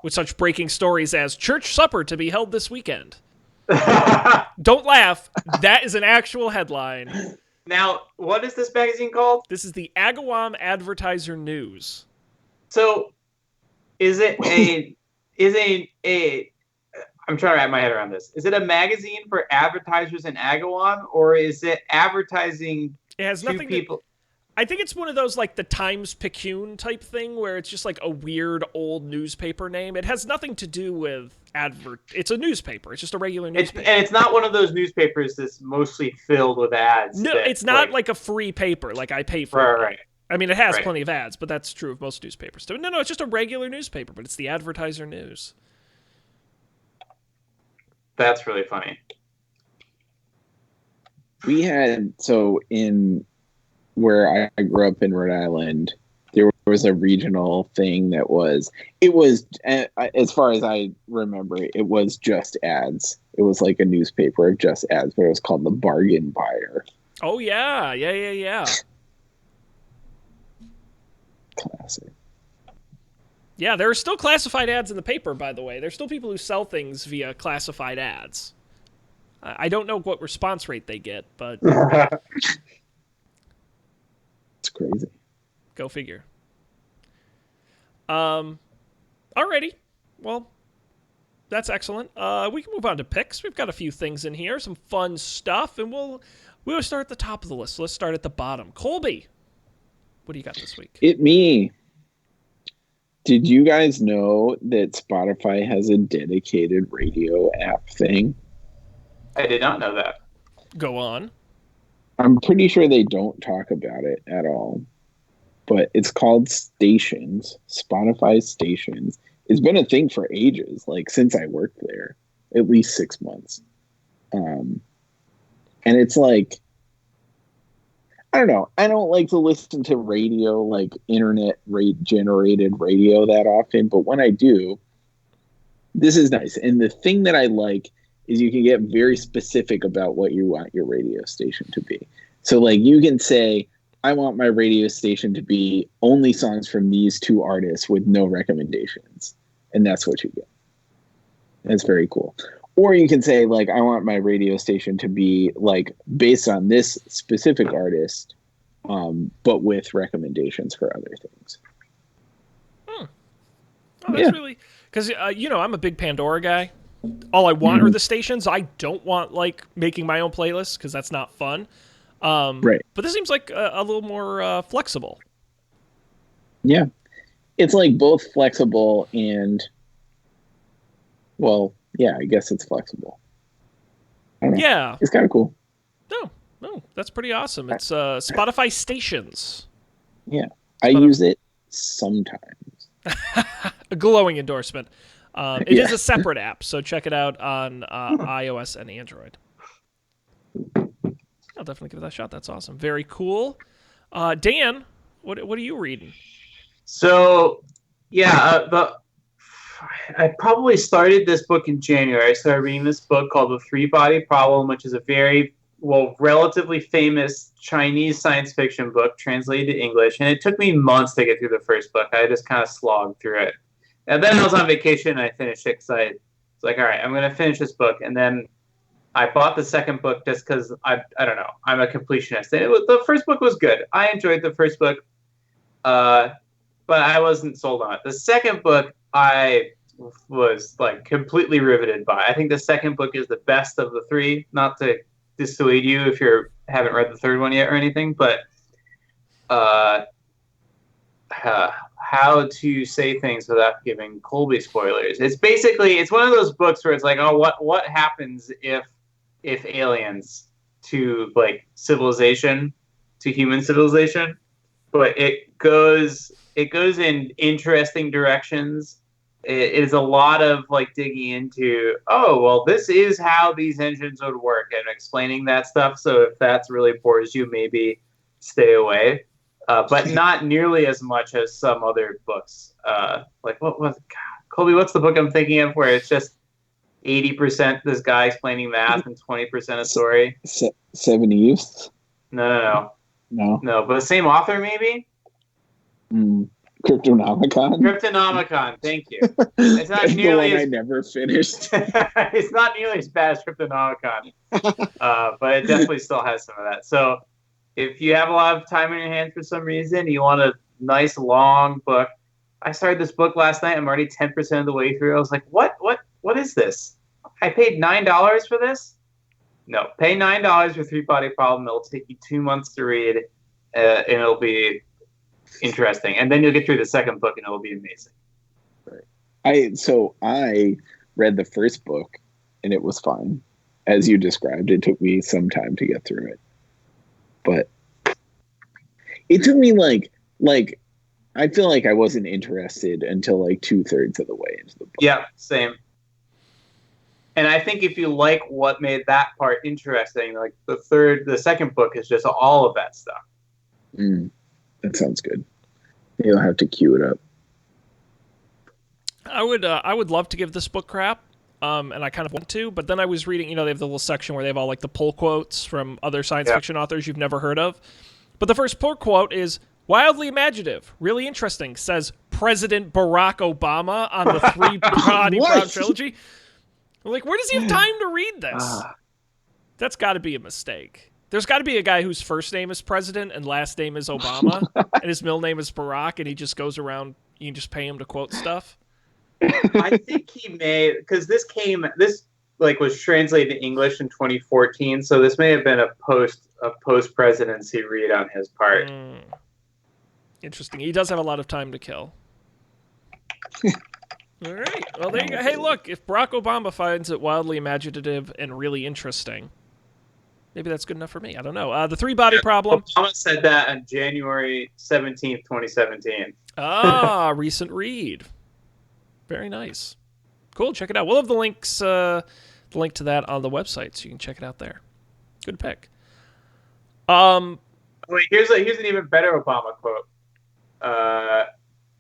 With such breaking stories as church supper to be held this weekend. Don't laugh. That is an actual headline. Now, what is this magazine called? This is the Agawam Advertiser News. So, is it I'm trying to wrap my head around this. Is it a magazine for advertisers in Agawam, or is it advertising it has nothing people? I think it's one of those like the Times-Picayune type thing where it's just like a weird old newspaper name. It has nothing to do with It's a newspaper. It's just a regular newspaper. And it's not one of those newspapers that's mostly filled with ads. No, it's not like a free paper like I pay for. Right. I mean, it has plenty of ads, but that's true of most newspapers. No, it's just a regular newspaper, but it's the Advertiser News. That's really funny. We had, in where I grew up in Rhode Island, there was a regional thing that was, as far as I remember, it was just ads. It was like a newspaper of just ads, but it was called The Bargain Buyer. Oh, yeah. Classic. Yeah, there are still classified ads in the paper, by the way. There's still people who sell things via classified ads. I don't know what response rate they get, but... It's crazy. Go figure. Alrighty. Well, that's excellent. We can move on to picks. We've got a few things in here, some fun stuff, and we'll start at the top of the list. Let's start at the bottom. Colby, what do you got this week? Me. Did you guys know that Spotify has a dedicated radio app thing? I did not know that. Go on. I'm pretty sure they don't talk about it at all. But it's called Stations. Spotify Stations. It's been a thing for ages, like since I worked there. At least 6 months. And it's like, I don't know. I don't like to listen to radio, like internet generated radio that often. But when I do, this is nice. And the thing that I like is you can get very specific about what you want your radio station to be. So like you can say, I want my radio station to be only songs from these two artists with no recommendations. And that's what you get. That's very cool. Or you can say, like, I want my radio station to be, like, based on this specific artist, but with recommendations for other things. Oh, that's really... Because, I'm a big Pandora guy. All I want are the stations. I don't want, like, making my own playlists, because that's not fun. Right. But this seems like a little more flexible. Yeah. It's, like, both flexible and... Well, yeah, I guess it's flexible. I don't know. Yeah. It's kind of cool. No, that's pretty awesome. It's Spotify Stations. Yeah. I use it sometimes. A glowing endorsement. It is a separate app, so check it out on iOS and Android. I'll definitely give it that a shot. That's awesome. Very cool. Dan, what are you reading? So, I probably started this book in January. I started reading this book called The Three-Body Problem, which is a very, relatively famous Chinese science fiction book translated to English. And it took me months to get through the first book. I just kind of slogged through it. And then I was on vacation and I finished it because I was like, all right, I'm going to finish this book. And then I bought the second book just because I don't know, I'm a completionist. And the first book was good. I enjoyed the first book, but I wasn't sold on it. The second book, I was like completely riveted by. I think the second book is the best of the three. Not to dissuade you if you haven't read the third one yet or anything, but how to say things without giving Colby spoilers. It's one of those books where it's like, oh, what happens if aliens to like civilization, to human civilization, but it goes in interesting directions. It is a lot of like digging into, this is how these engines would work and explaining that stuff. So if that's really bores you, maybe stay away. But not nearly as much as some other books. Colby, what's the book I'm thinking of where it's just 80% this guy explaining math and 20% a story? Seven Youths? No, but the same author maybe? Cryptonomicon, thank you. It's not nearly I never finished. It's not nearly as bad as Cryptonomicon, but it definitely still has some of that. So if you have a lot of time on your hands for some reason, you want a nice long book. I started this book last night. I'm already 10% of the way through. I was like, what is this? I paid $9 for this? No, pay $9 for Three-Body Problem. It'll take you 2 months to read, and it'll be interesting. And then you'll get through the second book, and it'll be amazing. I read the first book, and it was fine. As you described, it took me some time to get through it. But it took me like I feel like I wasn't interested until like 2/3 of the way into the book. Yeah, same. And I think if you like what made that part interesting, like the second book is just all of that stuff. That sounds good. You'll have to queue it up. I would love to give this book crap. And I kind of want to, but then I was reading, they have the little section where they have all like the pull quotes from other science fiction authors you've never heard of. But the first pull quote is wildly imaginative, really interesting, says President Barack Obama on the Three-Body Problem trilogy. I'm like, where does he have time to read this? That's got to be a mistake. There's got to be a guy whose first name is President and last name is Obama, and his middle name is Barack, and he just goes around, you can just pay him to quote stuff. I think he may, because this was translated to English in 2014, so this may have been a post presidency read on his part. Interesting. He does have a lot of time to kill. All right. Well, there you go. Hey, look, if Barack Obama finds it wildly imaginative and really interesting, maybe that's good enough for me. I don't know. The Three-Body Problem. Obama said that on January 17th, 2017. Recent read. Very nice. Cool. Check it out. We'll have the links, the link to that on the website, so you can check it out there. Good pick. Wait, here's an even better Obama quote.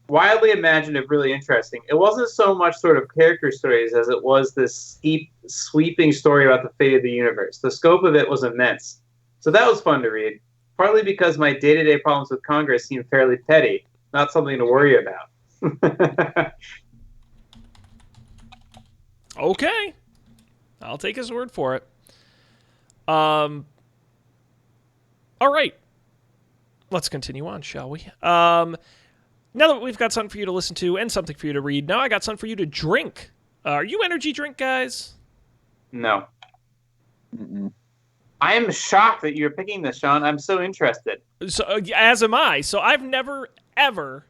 Wildly imaginative, really interesting. It wasn't so much sort of character stories as it was this sweeping story about the fate of the universe. The scope of it was immense. So that was fun to read. partly because my day-to-day problems with Congress seem fairly petty, not something to worry about. Okay. I'll take his word for it. All right. Let's continue on, shall we? Now that we've got something for you to listen to and something for you to read, now I got something for you to drink. Are you energy drink guys? No. Mm-mm. I am shocked that you're picking this, Sean. I'm so interested. So, as am I. So I've never, ever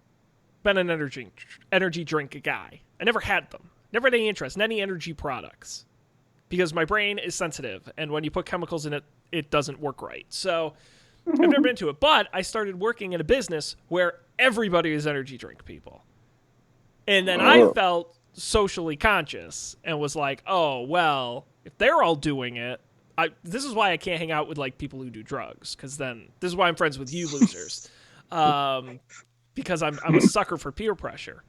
been an energy drink guy. I never had them. Never had any interest in any energy products. Because my brain is sensitive, and when you put chemicals in it, it doesn't work right. So I've never been into it. But I started working in a business where everybody is energy drink people. And then I felt socially conscious and was like, oh, well, if they're all doing it, this is why I can't hang out with like people who do drugs, because then this is why I'm friends with you losers, because I'm a sucker for peer pressure.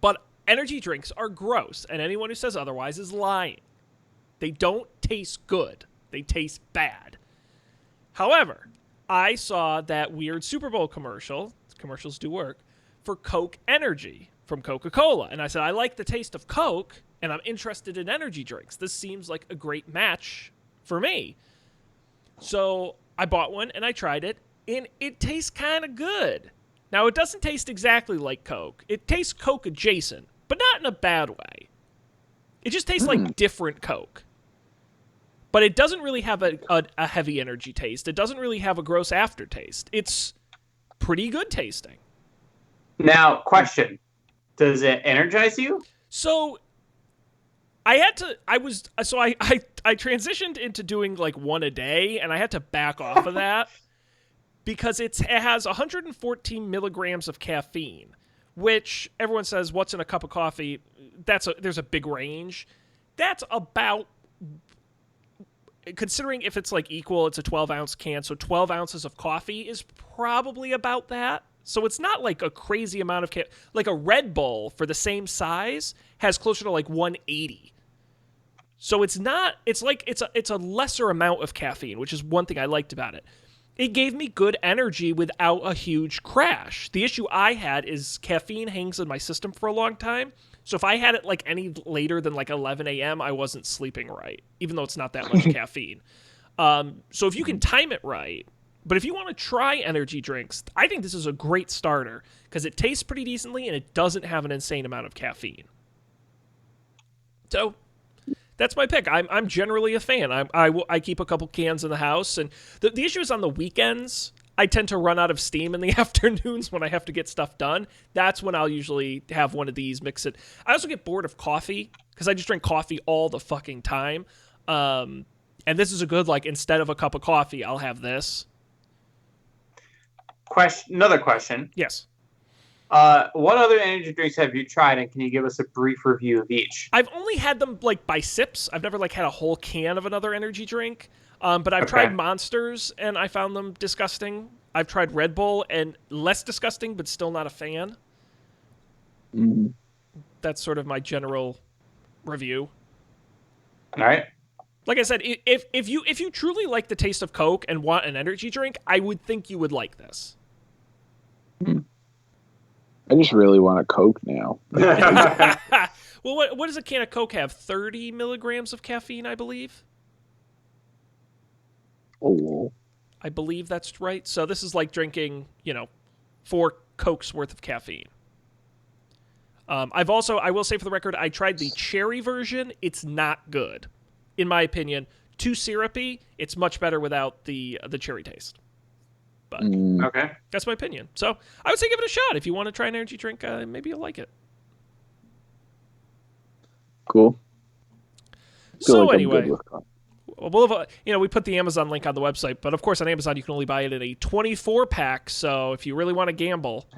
But energy drinks are gross, and anyone who says otherwise is lying. They don't taste good. They taste bad. However, I saw that weird Super Bowl commercial, commercials do work, for Coke Energy from Coca-Cola. And I said, I like the taste of Coke, and I'm interested in energy drinks. This seems like a great match for me. So I bought one, and I tried it, and it tastes kind of good. Now, it doesn't taste exactly like Coke. It tastes Coke adjacent, but not in a bad way. It just tastes like different Coke. But it doesn't really have a heavy energy taste. It doesn't really have a gross aftertaste. It's pretty good tasting. Now, question. Does it energize you? So I transitioned into doing like one a day, and I had to back off of that because it has 114 milligrams of caffeine, which everyone says, what's in a cup of coffee? There's a big range. That's about, considering if it's like equal, it's a 12-ounce can, so 12 ounces of coffee is probably about that. So it's not like a crazy amount of like a Red Bull for the same size has closer to like 180. So it's not, it's a lesser amount of caffeine, which is one thing I liked about it. It gave me good energy without a huge crash. The issue I had is caffeine hangs in my system for a long time. So if I had it like any later than like 11 a.m., I wasn't sleeping right, even though it's not that much caffeine. So if you can time it right, but if you want to try energy drinks, I think this is a great starter because it tastes pretty decently and it doesn't have an insane amount of caffeine. So that's my pick. I'm generally a fan. I keep a couple cans in the house, and the issue is on the weekends, I tend to run out of steam in the afternoons when I have to get stuff done. That's when I'll usually have one of these, mix it. I also get bored of coffee because I just drink coffee all the fucking time. And this is a good, like, instead of a cup of coffee, I'll have this. Another question. Yes. What other energy drinks have you tried, and can you give us a brief review of each? I've only had them, like, by sips. I've never, like, had a whole can of another energy drink. But I've tried Monsters, and I found them disgusting. I've tried Red Bull, and less disgusting, but still not a fan. Mm-hmm. That's sort of my general review. All right. Like I said, if you truly like the taste of Coke and want an energy drink, I would think you would like this. I just really want a Coke now. Well, what does a can of Coke have? 30 milligrams of caffeine, I believe. Oh. I believe that's right. So this is like drinking, 4 Cokes worth of caffeine. I will say for the record, I tried the cherry version. It's not good, in my opinion. Too syrupy. It's much better without the cherry taste. But okay, that's my opinion. So I would say give it a shot. If you want to try an energy drink, maybe you'll like it. Cool. So anyway, we put the Amazon link on the website, but of course on Amazon you can only buy it in a 24-pack. So if you really want to gamble.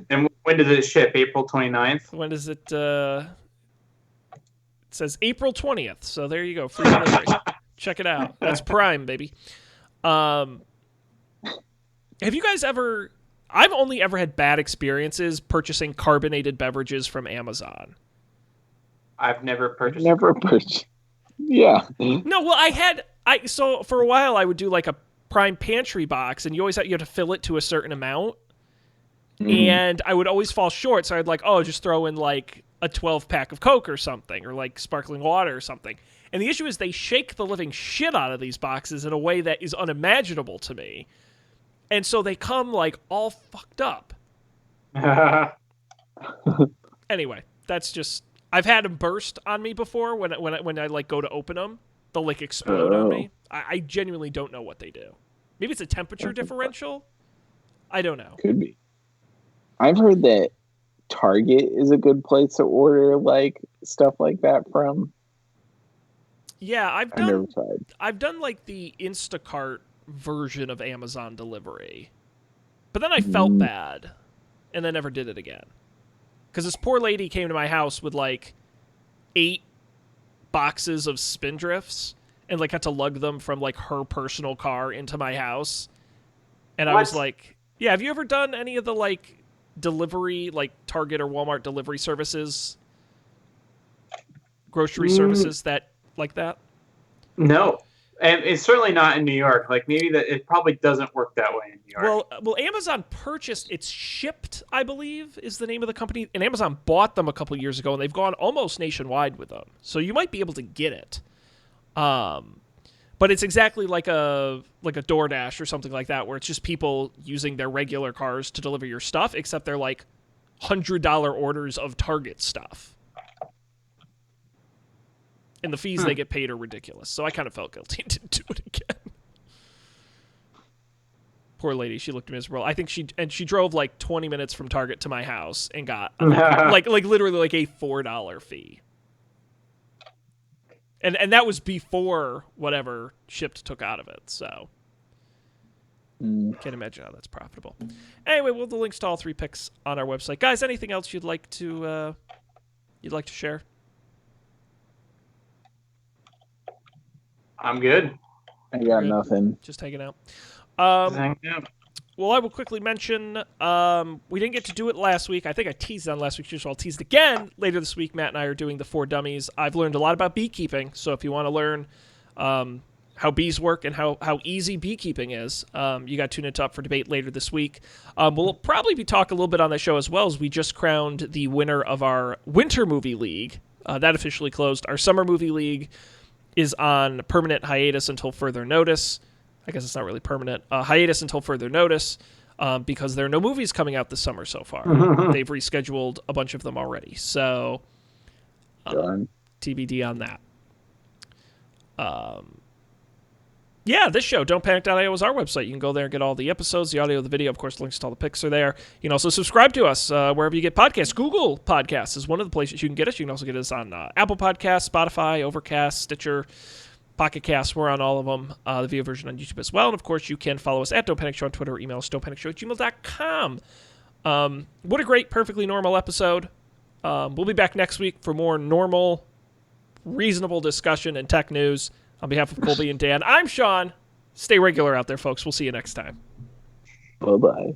And when does it ship? April 29th? When does it? It says April 20th. So there you go. Free delivery. Check it out. That's Prime, baby. Have you guys ever... I've only ever had bad experiences purchasing carbonated beverages from Amazon. I've never purchased... Yeah. No, well, so for a while I would do like a Prime Pantry box, and you have to fill it to a certain amount. Mhm. And I would always fall short, so I'd like, just throw in like a 12-pack of Coke or something, or like sparkling water or something. And the issue is they shake the living shit out of these boxes in a way that is unimaginable to me. And so they come like all fucked up. Anyway, that's just, I've had them burst on me before when I like go to open them. They'll like explode on me. I genuinely don't know what they do. Maybe it's a temperature differential. I don't know. Could be. I've heard that Target is a good place to order like stuff like that from. Yeah, I've never tried. I've done like the Instacart version of Amazon delivery. But then I felt bad and then never did it again. Because this poor lady came to my house with like 8 boxes of Spindrifts and like had to lug them from like her personal car into my house. And I was like, yeah, have you ever done any of the like delivery, like Target or Walmart delivery services, grocery services that like that? No. And it's certainly not in New York. Like maybe it probably doesn't work that way in New York. Well, Amazon purchased, it's Shipped, I believe, is the name of the company, and Amazon bought them a couple years ago, and they've gone almost nationwide with them. So you might be able to get it. But it's exactly like a DoorDash or something like that, where it's just people using their regular cars to deliver your stuff, except they're like $100 orders of Target stuff. And the fees they get paid are ridiculous. So I kind of felt guilty and didn't do it again. Poor lady, she looked miserable. I think she drove like 20 minutes from Target to my house and got like literally like a $4 fee. And that was before whatever Shipped took out of it. So can't imagine how that's profitable. Anyway, we'll have the links to all 3 picks on our website. Guys, anything else you'd like to share? I'm good. I got nothing. Just hanging out. Hanging out. Well, I will quickly mention we didn't get to do it last week. I think I teased it on last week's show, so I'll tease it again. Later this week, Matt and I are doing the 4 dummies. I've learned a lot about beekeeping, so if you want to learn how bees work and how easy beekeeping is, you got to tune into Up for Debate later this week. We'll probably be talking a little bit on that show as well, as we just crowned the winner of our Winter Movie League. That officially closed. Our Summer Movie League is on permanent hiatus until further notice. I guess it's not really permanent. Hiatus until further notice because there are no movies coming out this summer so far. They've rescheduled a bunch of them already. So TBD on that. Yeah, this show, don'tpanic.io, is our website. You can go there and get all the episodes, the audio, the video. Of course, links to all the pics are there. You can also subscribe to us wherever you get podcasts. Google Podcasts is one of the places you can get us. You can also get us on Apple Podcasts, Spotify, Overcast, Stitcher, Pocket Casts. We're on all of them. The video version on YouTube as well. And, of course, you can follow us at Don't Panic Show on Twitter or email us don'tpanicshow@gmail.com. What a great, perfectly normal episode. We'll be back next week for more normal, reasonable discussion and tech news. On behalf of Colby and Dan, I'm Sean. Stay regular out there, folks. We'll see you next time. Bye-bye.